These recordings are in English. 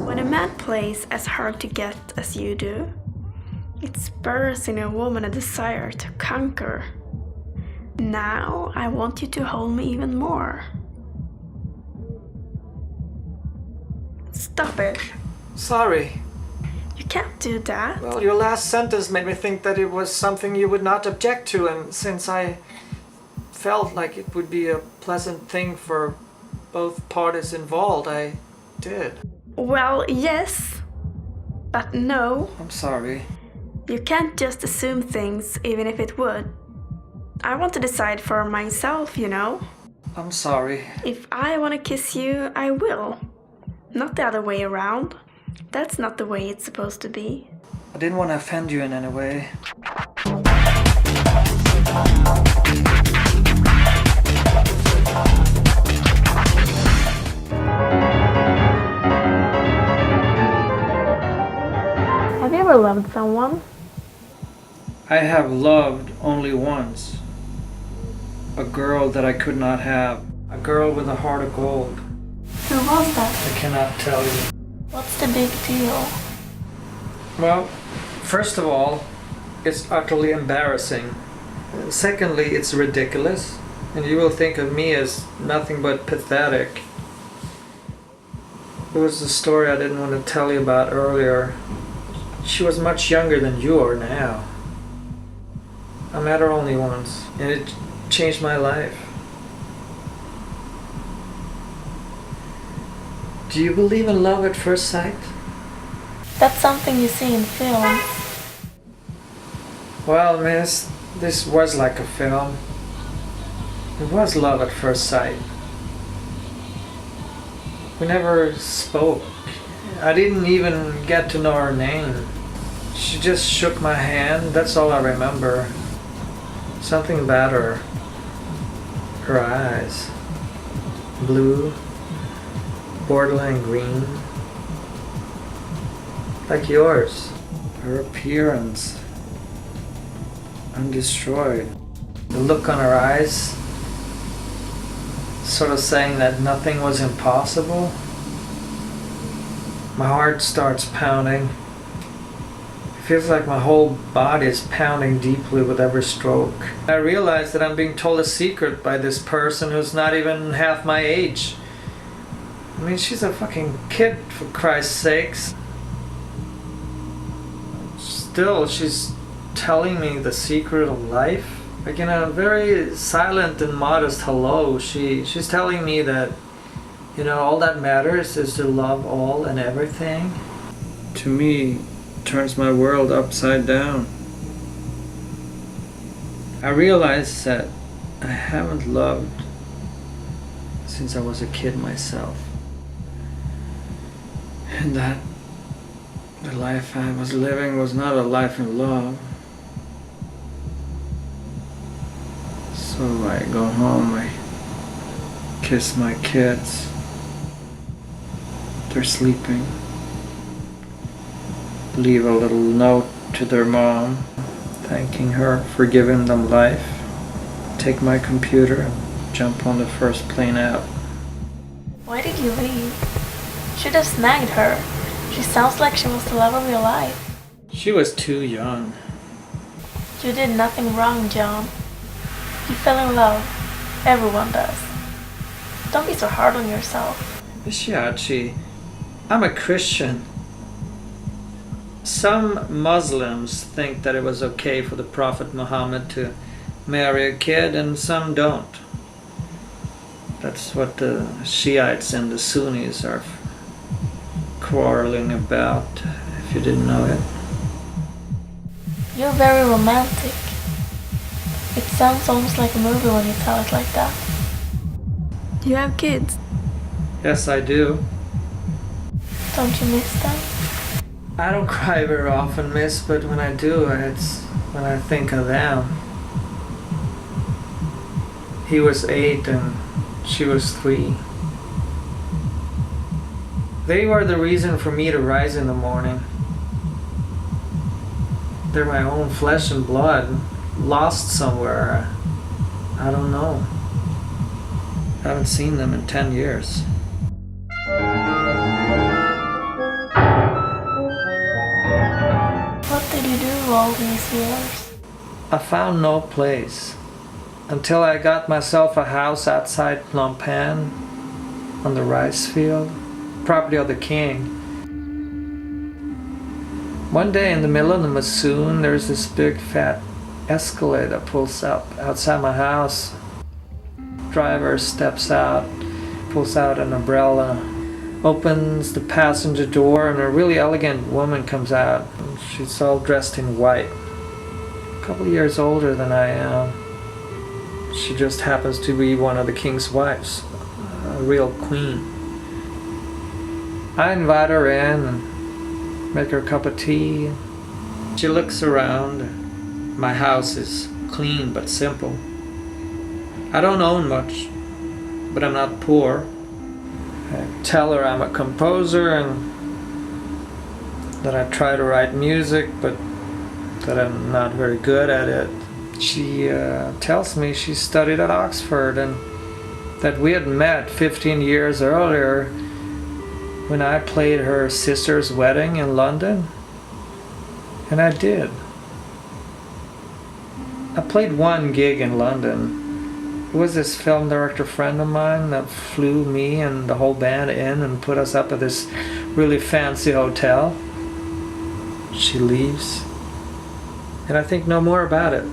When a man plays as hard to get as you do, it spurs in a woman a desire to conquer. Now I want you to hold me even more. Stop it. Sorry. You can't do that. Well, your last sentence made me think that it was something you would not object to, and since I felt like it would be a pleasant thing for both parties involved, I did. Well, yes, but no. I'm sorry. You can't just assume things even if it would. I want to decide for myself, you know. I'm sorry. If I want to kiss you, I will. Not the other way around. That's not the way it's supposed to be. I didn't want to offend you in any way. Have you ever loved someone? I have loved only once. A girl that I could not have. A girl with a heart of gold. Who was that? I cannot tell you. What's the big deal? Well, first of all, it's utterly embarrassing. Secondly, it's ridiculous, and you will think of me as nothing but pathetic. It was a story I didn't want to tell you about earlier. She was much younger than you are now. I met her only once, and it changed my life. Do you believe in love at first sight? That's something you see in films. Well, miss, this was like a film. It was love at first sight. We never spoke. I didn't even get to know her name. She just shook my hand, that's all I remember. Something about her. Her eyes. Blue. Borderline green. Like yours. Her appearance. Undestroyed. The look on her eyes. Sort of saying that nothing was impossible. My heart starts pounding. It feels like my whole body is pounding deeply with every stroke. I realize that I'm being told a secret by this person who's not even half my age. I mean, she's a fucking kid, for Christ's sakes. Still, she's telling me the secret of life. Like in a very silent and modest hello, she's telling me that, you know, all that matters is to love all and everything. To me, turns my world upside down. I realize that I haven't loved since I was a kid myself. And that the life I was living was not a life in love. So I go home, I kiss my kids. They're sleeping. Leave a little note to their mom, thanking her for giving them life. Take my computer and jump on the first plane out. Why did you leave? Should have snagged her. She sounds like she was the love of your life. She was too young. You did nothing wrong, John. You fell in love. Everyone does. Don't be so hard on yourself. She I'm a Christian. Some Muslims think that it was okay for the Prophet Muhammad to marry a kid, and some don't. That's what the Shiites and the Sunnis are quarreling about, if you didn't know it. You're very romantic. It sounds almost like a movie when you tell it like that. You have kids. Yes, I do. Don't you miss them? I don't cry very often, miss, but when I do, it's when I think of them. He was 8 and she was 3. They were the reason for me to rise in the morning. They're my own flesh and blood, lost somewhere. I don't know. I haven't seen them in 10 years. What did you do all these years? I found no place until I got myself a house outside Phnom Penh on the rice field, property of the king. One day in the middle of the monsoon, there's this big fat Escalade that pulls up outside my house. Driver steps out, pulls out an umbrella, opens the passenger door, and a really elegant woman comes out. She's all dressed in white. A couple of years older than I am. She just happens to be one of the king's wives, a real queen. I invite her in and make her a cup of tea. She looks around. My house is clean but simple. I don't own much, but I'm not poor. I tell her I'm a composer and that I try to write music, but that I'm not very good at it. She tells me she studied at Oxford and that we had met 15 years earlier when I played her sister's wedding in London. And I did. I played one gig in London. It was this film director friend of mine that flew me and the whole band in and put us up at this really fancy hotel. She leaves. And I think no more about it.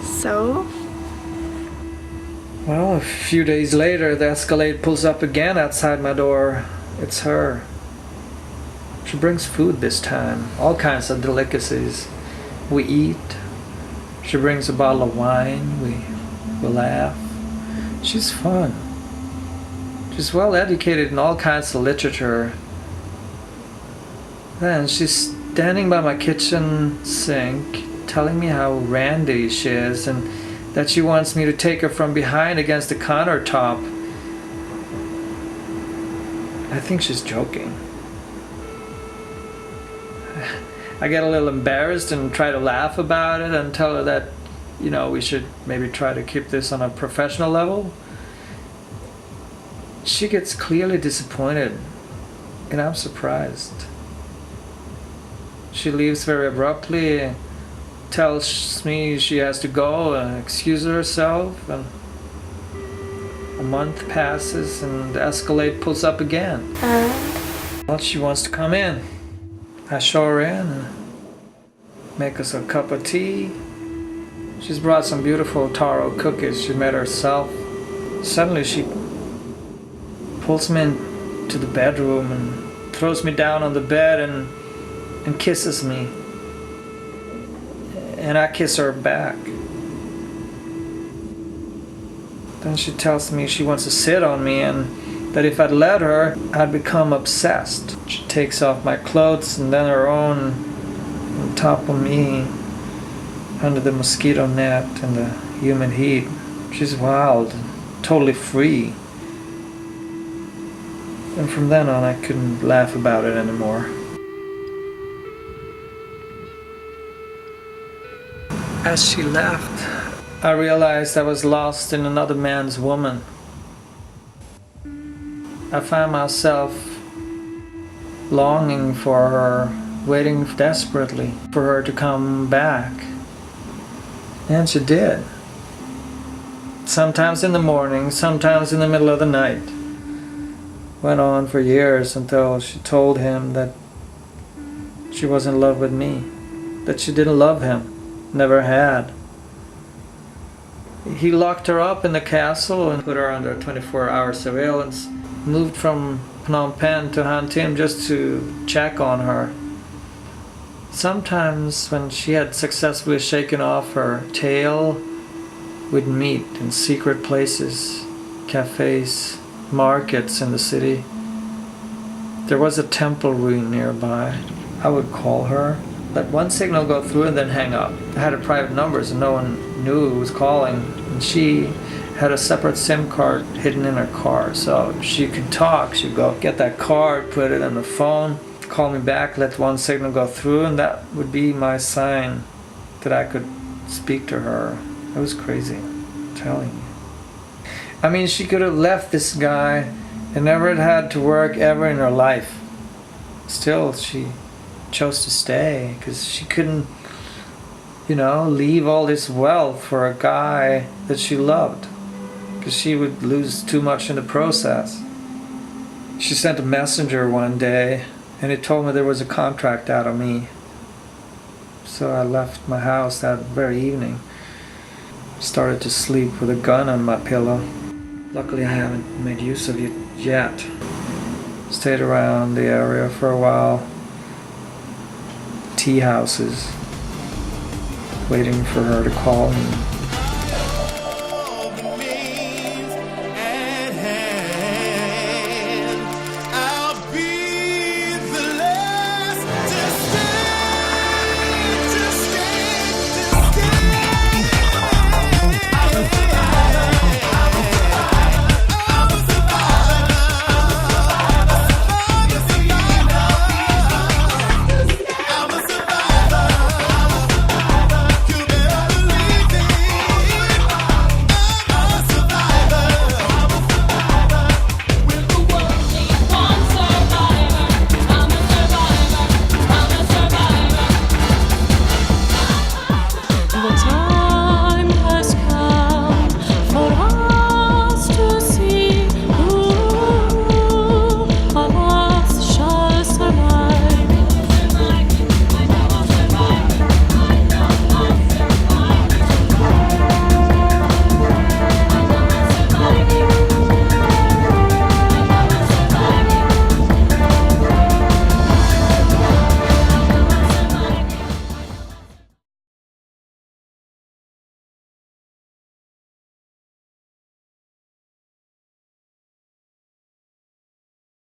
So? Well, a few days later, the Escalade pulls up again outside my door. It's her. She brings food this time, all kinds of delicacies. We eat. She brings a bottle of wine. We laugh. She's fun. She's well educated in all kinds of literature. Then she's standing by my kitchen sink, telling me how randy she is and that she wants me to take her from behind against the countertop. I think she's joking. I get a little embarrassed and try to laugh about it and tell her that, we should maybe try to keep this on a professional level. She gets clearly disappointed, and I'm surprised. She leaves very abruptly, tells me she has to go and excuse herself, and a month passes and the Escalade pulls up again. Well, she wants to come in. I show her in and make us a cup of tea. She's brought some beautiful taro cookies she made herself. Suddenly she pulls me into the bedroom and throws me down on the bed and kisses me. And I kiss her back. Then she tells me she wants to sit on me and that if I'd let her, I'd become obsessed. She takes off my clothes and then her own on top of me under the mosquito net and the humid heat. She's wild, totally free. And from then on, I couldn't laugh about it anymore. As she left, I realized I was lost in another man's woman. I found myself longing for her, waiting desperately for her to come back. And she did. Sometimes in the morning, sometimes in the middle of the night. Went on for years until she told him that she was in love with me, that she didn't love him, never had. He locked her up in the castle and put her under 24-hour surveillance, moved from Phnom Penh to Han Tin just to check on her. Sometimes when she had successfully shaken off her tail, we'd meet in secret places, cafes, markets in the city. There was a temple ruin nearby. I would call her, let one signal go through and then hang up. I had a private number so no one knew who was calling. And she had a separate SIM card hidden in her car. So if she could talk, she'd go get that card, put it on the phone, call me back, let one signal go through, and that would be my sign that I could speak to her. It was crazy, I'm telling you. I mean, she could have left this guy and never had to work ever in her life. Still, she chose to stay because she couldn't, leave all this wealth for a guy that she loved, because she would lose too much in the process. She sent a messenger one day and it told me there was a contract out of me. So I left my house that very evening. Started to sleep with a gun on my pillow. Luckily I haven't made use of it yet. Stayed around the area for a while. Tea houses. Waiting for her to call me.